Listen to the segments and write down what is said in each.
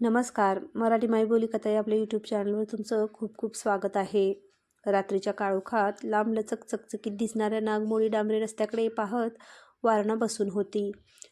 नमस्कार. मराठी मायबोली कथा या आपल्या यूट्यूब चॅनलवर तुमचं खूप खूप स्वागत आहे. रात्रीच्या काळोखात लांबलचक चकचकीत दिसणाऱ्या नागमोडी डांबरी रस्त्याकडे पाहत वारणा बसून होती.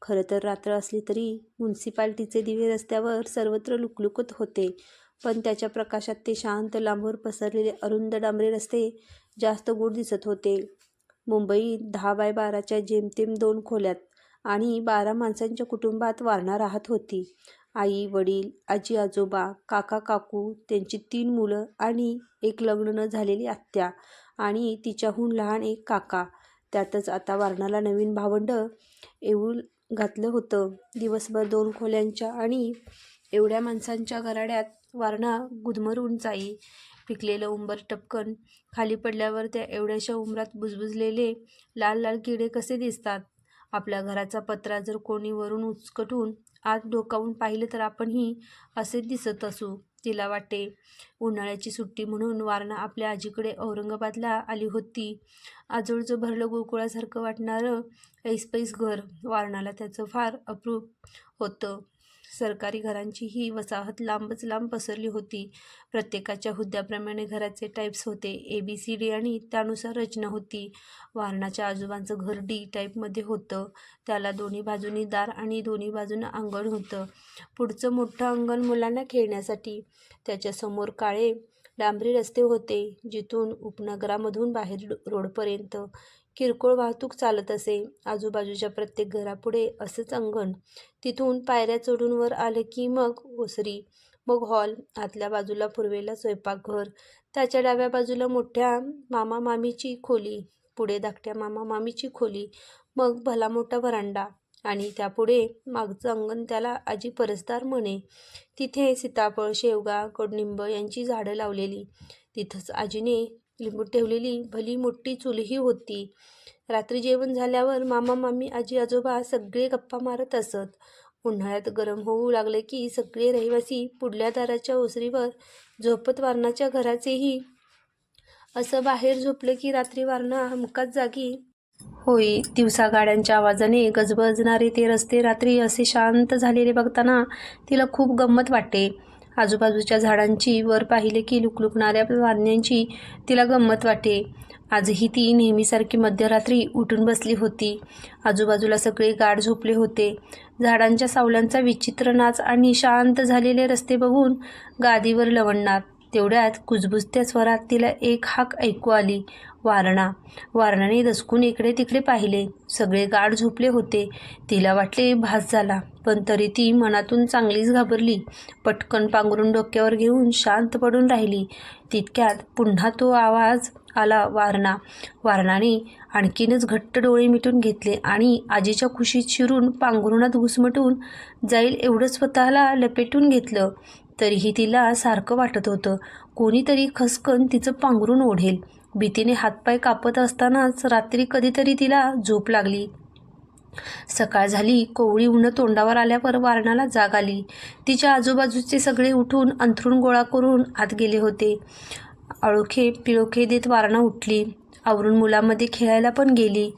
खरं तर रात्र असली तरी म्युन्सिपाल्टीचे दिवे रस्त्यावर सर्वत्र लुकलुकत होते, पण त्याच्या प्रकाशात ते शांत लांबवर पसरलेले अरुंद डांबरी रस्ते जास्त गूढ दिसत होते. मुंबईत 10x12च्या जेमतेम 2 खोल्यात आणि 12 माणसांच्या कुटुंबात वारणा राहत होती. आई वडील, आजी आजोबा, काका काकू, त्यांची 3 मुलं आणि एक लग्न न झालेली आत्या आणि तिच्याहून लहान एक काका. त्यातच आता वारणाला नवीन भावंड येऊ घातलं होतं. दिवसभर 2 खोल्यांच्या आणि एवढ्या माणसांच्या घराड्यात वारणा गुदमरून जाई. पिकलेलं उंबर टपकन खाली पडल्यावर त्या एवढ्याशा उंबरात बुजबुजलेले लाल लाल किडे कसे दिसतात. आपल्या घराचा पत्रा जर कोणी वरून उचकटून आत डोकावून पाहिलं तर आपणही असेच दिसत असू, तिला वाटे. उन्हाळ्याची सुट्टी म्हणून वारणा आपल्या आजीकडे औरंगाबादला आली होती. आजोळचं भरलं गोकुळासारखं वाटणारं ऐसपैस घर वारणाला त्याचं फार अप्रूप होतं. सरकारी घरांची ही वसाहत लांबच लांब पसरली होती. प्रत्येकाच्या हुद्द्याप्रमाणे घराचे टाईप्स होते. ABCD आणि त्यानुसार रचना होती. वारणाच्या आजोबांचं घर D टाईपमध्ये होतं. त्याला दोन्ही बाजूनी दार आणि दोन्ही बाजूनं अंगण होतं. पुढचं मोठं अंगण मुलांना खेळण्यासाठी. त्याच्यासमोर काळे डांबरी रस्ते होते, जिथून उपनगरामधून बाहेर रोडपर्यंत किरकोळ वाहतूक चालत असे. आजूबाजूच्या प्रत्येक घरापुढे असंच अंगण. तिथून पायऱ्या चढून वर आलं की मग ओसरी, मग हॉल, आतल्या बाजूला पूर्वेला स्वयंपाकघर, त्याच्या डाव्या बाजूला मोठ्या मामा मामीची खोली, पुढे धाकट्या मामा मामीची खोली, मग भला मोठा व्हरांडा आणि त्यापुढे मागचं अंगण, त्याला आजी परसदार म्हणे. तिथे सीताफळ, शेवगा, कडुनिंब यांची झाडं लावलेली. तिथंच आजीने लिंबू ठेवलेली भली मोठी चूलही होती. रात्री जेवण झाल्यावर मामा मामी, आजी आजोबा सगळे गप्पा मारत असत. उन्हाळ्यात गरम होऊ लागले की सगळे रहिवासी पुढल्या दाराच्या ओसरीवर झोपत. वारणाच्या घराचेही असं बाहेर झोपलं की रात्री वारणा हमखास जागी होई. दिवसा गाड्यांच्या आवाजाने गजबजणारे ते रस्ते रात्री असे शांत झालेले बघताना तिला खूप गंमत वाटे. आजूबाजूच्या झाडांची वर पाहिले की लुकलुकणाऱ्या चांदण्यांची तिला गंमत वाटे. आजही ती नेहमीसारखी मध्यरात्री उठून बसली होती. आजूबाजूला सगळे गाढ झोपले होते. झाडांच्या सावल्यांचा विचित्र नाच आणि शांत झालेले रस्ते बघून गादीवर लवणणार. तेवढ्यात कुजबुजत्या स्वरात तिला एक हाक ऐकू आली, वारणा. वारणाने दचकून इकडे तिकडे पाहिले. सगळे गाढ झोपले होते. तिला वाटले भास झाला, पण तरी ती मनातून चांगलीच घाबरली. पटकन पांघरून डोक्यावर घेऊन शांत पडून राहिली. तितक्यात पुन्हा तो आवाज आला, वारणा. वारणाने आणखीनच घट्ट डोळे मिटून घेतले आणि आजीच्या कुशीत शिरून पांघरुणात घुसमटून जाईल एवढं स्वतःला लपेटून घेतलं. तरीही तिला सारखं वाटत होतं, कोणीतरी खसकन तिचं पांघरून ओढेल. भीतीने हातपाय कापत असतानाच रात्री कधीतरी तिला झोप लागली. सकाळ झाली. कोवळी उन्हं तोंडावर आल्यावर वारणाला जाग आली. तिच्या आजूबाजूचे सगळे उठून अंथरूण गोळा करून आत गेले होते. आळोखे पिळोखे देत वारणा उठली. आवरून मुलांमध्ये खेळायला पण गेली.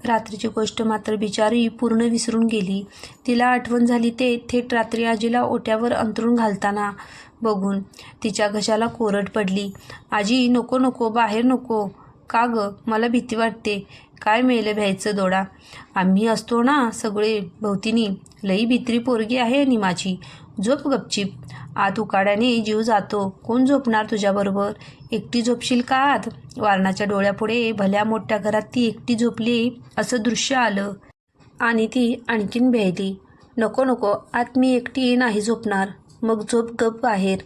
रात्रीची गोष्ट मात्र बिचारी पूर्ण विसरून गेली. तिला आठवण झाली ते थेट रात्री आजीला ओट्यावर अंथरूण घालताना बघून. तिच्या घशाला कोरड पडली. आजी, नको नको, बाहेर नको. का गं? मला भीती वाटते. काय मेलं भ्यायचं दोडा. आम्ही असतो ना सगळे भोवतीनी. लई भित्री पोरगी आहे नि माझी. झोप गपचीप. आत उकाड्याने जीव जातो. कोण झोपणार तुझ्याबरोबर? एकटी झोपशील का आत? वारणाच्या डोळ्यापुढे भल्या मोठ्या घरात ती एकटी झोपली असं दृश्य आलं आणि ती आणखीन भेली. नको नको, आत मी एकटी नाही झोपणार. मग झोप गप बाहेर.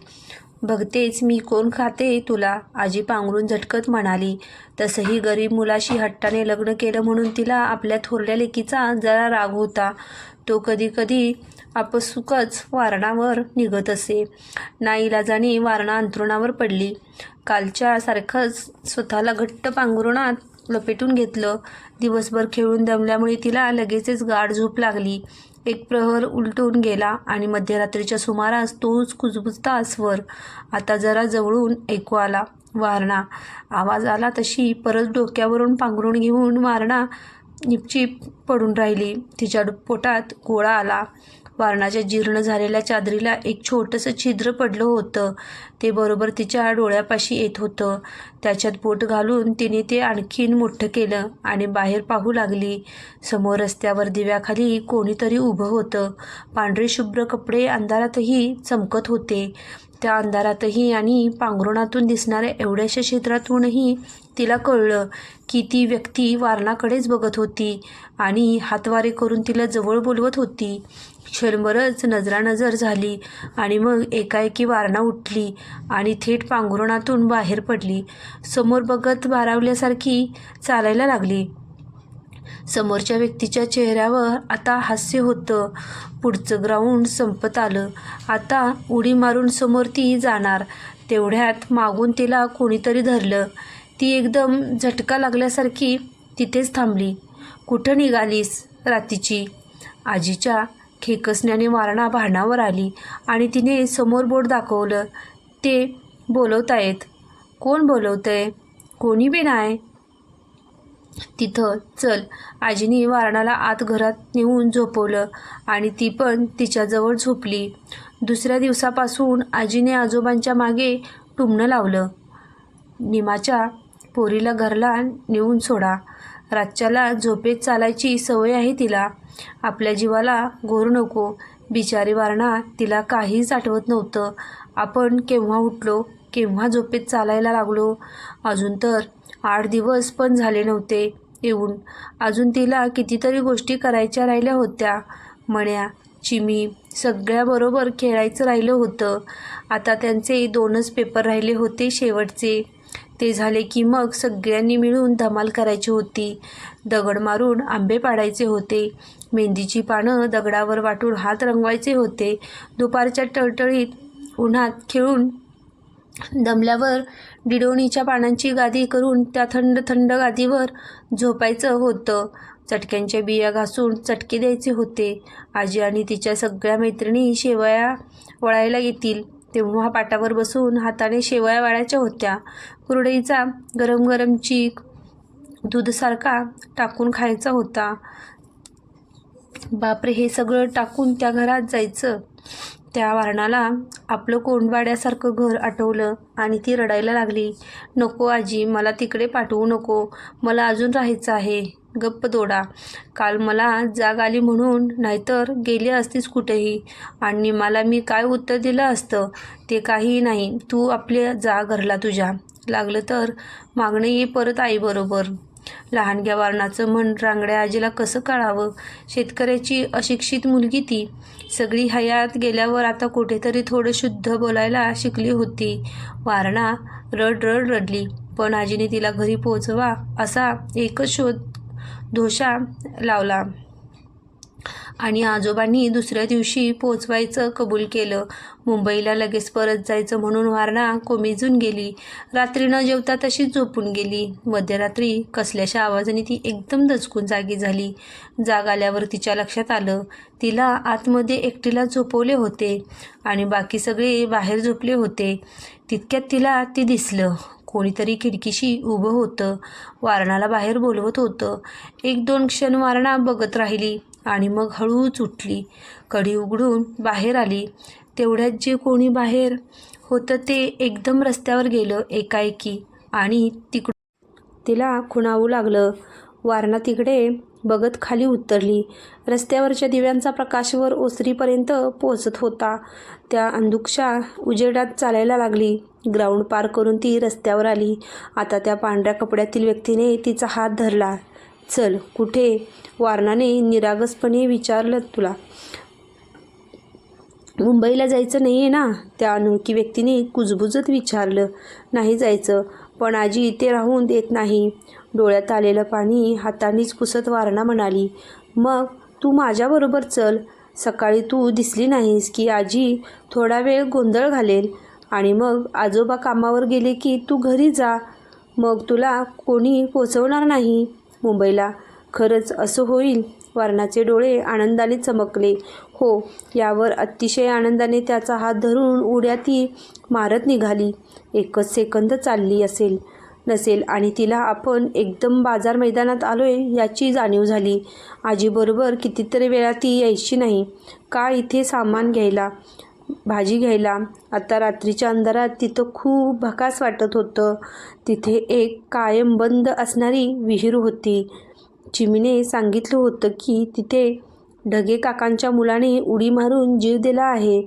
बघतेच मी कोण खाते तुला, आजी पांघरून झटकत म्हणाली. तसंही गरीब मुलाशी हट्टाने लग्न केलं म्हणून तिला आपल्या थोरल्या लेकीचा जरा राग होता. तो कधी कधी आपसुकच वारणावर निघत असे. नाईलाजाने वारणा अंथरुणावर पडली. कालच्या सारखंच स्वतःला घट्ट पांघरुणात लपेटून घेतलं. दिवसभर खेळून दमल्यामुळे तिला लगेचच गाढ झोप लागली. एक प्रहर उलटून गेला आणि मध्यरात्रीच्या सुमारास तोच कुजबुजता स्वर आता जरा जवळून ऐकू आला, वारणा. आवाज आला तशी परत डोक्यावरून पांघरून घेऊन वारणा निपचिप पडून राहिली. तिच्या पोटात गोळा आला. वारणाच्या जीर्ण झालेल्या चादरीला एक छोटंसं छिद्र पडलं होतं. ते बरोबर तिच्या डोळ्यापाशी येत होतं. त्याच्यात बोट घालून तिने ते आणखीन मोठं केलं आणि बाहेर पाहू लागली. समोर रस्त्यावर दिव्याखाली कोणीतरी उभं होतं. पांढरे शुभ्र कपडे अंधारातही चमकत होते. त्या अंधारातही आणि पांघरुणातून दिसणाऱ्या एवढ्याशा छिद्रातूनही तिला कळलं की ती व्यक्ती वारणाकडेच बघत होती आणि हातवारे करून तिला जवळ बोलवत होती. क्षणभरच नजरानजर झाली आणि मग एकाएकी वारणा उठली आणि थेट पांघरुणातून बाहेर पडली. समोर बघत भारावल्यासारखी चालायला लागली. समोरच्या व्यक्तीच्या चेहऱ्यावर आता हास्य होतं. पुढचं ग्राउंड संपत आलं. आता उडी मारून समोर ती जाणार. तेवढ्यात मागून तिला कोणीतरी धरलं. ती एकदम झटका लागल्यासारखी तिथेच थांबली. कुठं निघालीस रात्रीची? आजीच्या खेकसण्याने वारणा भानावर आली आणि तिने समोर बोट दाखवलं. ते बोलवतायत. कोण बोलवतंय? कोणी बी नाही. तिथं चल. आजीने वारणाला आत घरात नेऊन झोपवलं आणि ती पण तिच्याजवळ झोपली. दुसऱ्या दिवसापासून आजीने आजोबांच्या मागे टुमणं लावलं. निमाच्या पोरीला घरला नेऊन सोडा. रातच्याला झोपेत चालायची सवय आहे तिला. आपल्या जीवाला घोर नको. बिचारी वारणा, तिला काहीच आठवत नव्हतं. आपण केव्हा उठलो, केव्हा झोपेत चालायला लागलो. अजून तर 8 दिवस पण झाले नव्हते येऊन. अजून तिला कितीतरी गोष्टी करायच्या राहिल्या होत्या. मण्या, चिमी सगळ्याबरोबर खेळायचं राहिलं होतं. आता त्यांचे 2च पेपर राहिले होते शेवटचे. ते झाले की मग सगळ्यांनी मिळून धमाल करायची होती. दगड मारून आंबे पाडायचे होते. मेहंदीची पानं दगडावर वाटून हात रंगवायचे होते. दुपारच्या टळटळीत उन्हात खेळून दमल्यावर डिडोणीच्या पानांची गादी करून त्या थंड थंड गादीवर झोपायचं होतं. चटक्यांच्या बिया घासून चटके द्यायचे होते. आजी आणि तिच्या सगळ्या मैत्रिणी शेवया वळायला येतील तेव्हा पाटावर बसून हाताने शेवया वाळायच्या होत्या. कुरडईचा गरम गरम चीक दूधसारखा टाकून खायचा होता. बापरे, हे सगळं टाकून त्या घरात जायचं? त्या वारणाला आपलं कोंडवाड्यासारखं घर आठवलं आणि ती रडायला लागली. नको आजी, मला तिकडे पाठवू नको. मला अजून राहायचं आहे. गप्प दोडा. काल मला जाग आली म्हणून, नाहीतर गेली असतीस कुठेही. आणि मला मी काय उत्तर दिलं असतं? ते काही नाही. तू आपल्या जा घरला तुझ्या. लागलं तर मागणं ये परत आईबरोबर. लहानग्या वारणाचं मन रांगड्या आजीला कसं कळावं? शेतकऱ्याची अशिक्षित मुलगी ती. सगळी हयात गेल्यावर आता कुठेतरी थोडं शुद्ध बोलायला शिकली होती. वारणा रड रडली. पण आजीने तिला घरी पोहोचवा असा एकच धोशा लावला आणि आजोबांनी दुसऱ्या दिवशी पोचवायचं कबूल केलं. मुंबईला लगेच परत जायचं म्हणून वारणा कोमेजून गेली. रात्री न जेवता तशीच झोपून गेली. मध्यरात्री कसल्याशा आवाजाने ती एकदम दचकून जागी झाली. जाग आल्यावर तिच्या लक्षात आलं तिला आतमध्ये एकटीला झोपवले होते आणि बाकी सगळे बाहेर झोपले होते. तितक्यात तिला ते दिसलं. कोणीतरी खिडकीशी उभं होतं. वारणाला बाहेर बोलवत होतं. 1-2 क्षण वारणा बघत राहिली आणि मग हळूच उठली. कडी उघडून बाहेर आली. तेवढ्यात जे कोणी बाहेर होतं ते एकदम रस्त्यावर गेलं एकाएकी आणि तिला खुणावू लागलं. वारणा तिकडे बघत खाली उतरली. रस्त्यावरच्या दिव्यांचा प्रकाशवर ओसरीपर्यंत पोचत होता. त्या अंधुकशा उजेडात चालायला लागली. ग्राउंड पार करून ती रस्त्यावर आली. आता त्या पांढऱ्या कपड्यातील व्यक्तीने तिचा हात धरला. चल. कुठे? वारणाने निरागसपणे विचारलं. तुला मुंबईला जायचं नाही आहे ना? त्या अनोळखी व्यक्तीने कुजबुजत विचारलं. नाही जायचं, पण आजी इथे राहून देत नाही. डोळ्यात आलेलं पाणी हातानेच पुसत वारणा म्हणाली. मग तू माझ्याबरोबर चल. सकाळी तू दिसली नाहीस की आजी थोडा वेळ गोंधळ घालेल आणि मग आजोबा कामावर गेले की तू घरी जा. मग तुला कोणी पोचवणार नाही मुंबईला. खरंच असं होईल? वारणाचे डोळे आनंदाने चमकले. हो. यावर अतिशय आनंदाने त्याचा हात धरून उड्या ती मारत निघाली. 1च सेकंद चालली असेल नसेल आणि तिला आपण एकदम बाजार मैदानात आलोय याची जाणीव झाली. आजीबरोबर कितीतरी वेळा ती यायची नाही का इथे सामान घ्यायला, भाजी घ्यायला. आता रात्रीच्या अंधारात तिथं खूप भकास वाटत होतं. तिथे एक कायम बंद असणारी विहीर होती. चिमीने सांगितलं होतं की तिथे ढगे काकांच्या मुलाने उडी मारून जीव दिला आहे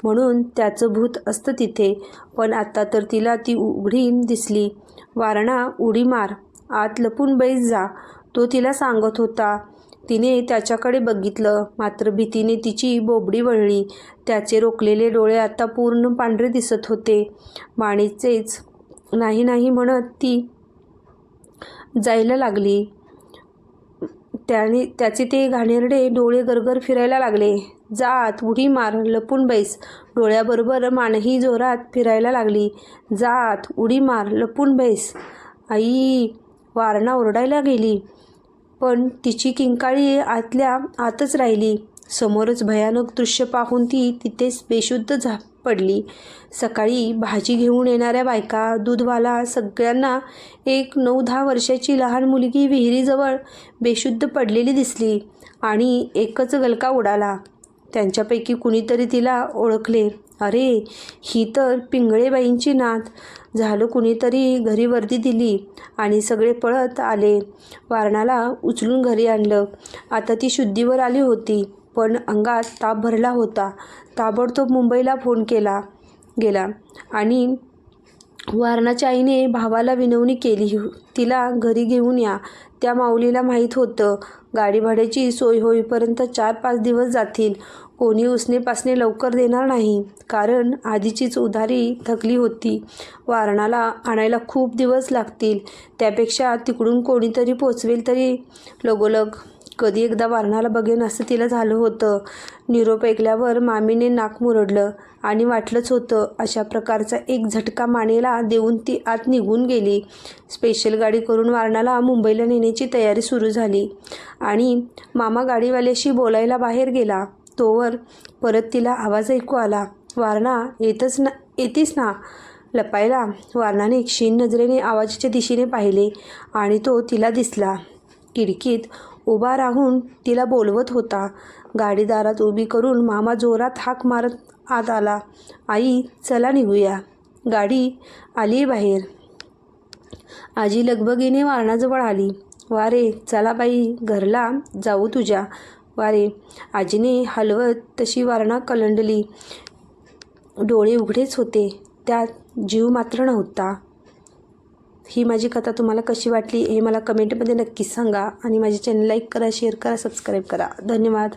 म्हणून त्याचं भूत असतं तिथे. पण आता तर तिला ती उघडी दिसली. वारणा, उडी मार, आत लपून बैस जा, तो तिला सांगत होता. तिने त्याच्याकडे बघितलं, मात्र भीतीने तिची बोबडी वळली. त्याचे रोखलेले डोळे आता पूर्ण पांढरे दिसत होते. माणेचेच नाही नाही म्हणत ती जायला लागली. त्याचे ते घाणेरडे डोळे गरगर फिरायला लागले. जा आत, उडी मार, लपून बैस. डोळ्याबरोबर मानही जोरात फिरायला लागली. जा आत, उडी मार, लपून बैस. आई, वारणा ओरडायला गेली, पण तिची किंकाळी आतल्या आतच राहिली. समोरच भयानक दृश्य पाहून ती तिथेच बेशुद्ध पडली. सकाळी भाजी घेऊन येणाऱ्या बायका, दूधवाला, सगळ्यांना एक 9-10 वर्षाची लहान मुलगी विहिरीजवळ बेशुद्ध पडलेली दिसली आणि एकच गलका उडाला. त्यांच्यापैकी कुणीतरी तिला ओळखले. अरे, ही तर पिंगळेबाईंची नात. झालं कुणीतरी घरी वर्दी दिली आणि सगळे पळत आले. वारणाला उचलून घरी आणलं. आता ती शुद्धीवर आली होती, पण अंगात ताप भरला होता. ताबडतोब मुंबईला फोन केला गेला आणि वारणाच्या आईने भावाला विनवणी केली, तिला घरी घेऊन या. त्या माऊलीला माहीत होतं गाडी भाड्याची सोय होईपर्यंत 4-5 दिवस जातील. कोणी उसने पासने लवकर देणार नाही, कारण आधीचीच उधारी थकली होती. वारणाला आणायला खूप दिवस लागतील. त्यापेक्षा तिकडून कोणीतरी पोचवेल तरी लगोलग. कधी एकदा वारणाला बघेन असं तिला झालं होतं. निरोप ऐकल्यावर मामीने नाक मुरडलं आणि वाटलंच होतं अशा प्रकारचा एक झटका मानेला देऊन ती आत निघून गेली. स्पेशल गाडी करून वारणाला मुंबईला नेण्याची तयारी सुरू झाली आणि मामा गाडीवाल्याशी बोलायला बाहेर गेला. तोवर परत तिला आवाज ऐकू आला, वारणा, येतीस ना लपायला. वारणाने क्षीण नजरेने आवाजाच्या दिशेने पाहिले आणि तो तिला दिसला. खिडकीत उभा राहून तिला बोलवत होता. गाडी दारात उभी करून मामा जोरात हाक मारत आत आला. आई, चला निघूया. गाडी आली बाहेर. आजी लगबगीने वारणाजवळ आली. वारे, चला बाई, घरला जाऊ तुझ्या. वारे, आजीने हलवत तशी वारणा कलंडली. डोळे उघडेच होते, त्यात जीव मात्र नव्हता. ही माझी कथा तुम्हाला कशी वाटली हे मला कमेंटमध्ये नक्कीच सांगा आणि माझे चॅनल लाईक करा, शेअर करा, सबस्क्राईब करा. धन्यवाद.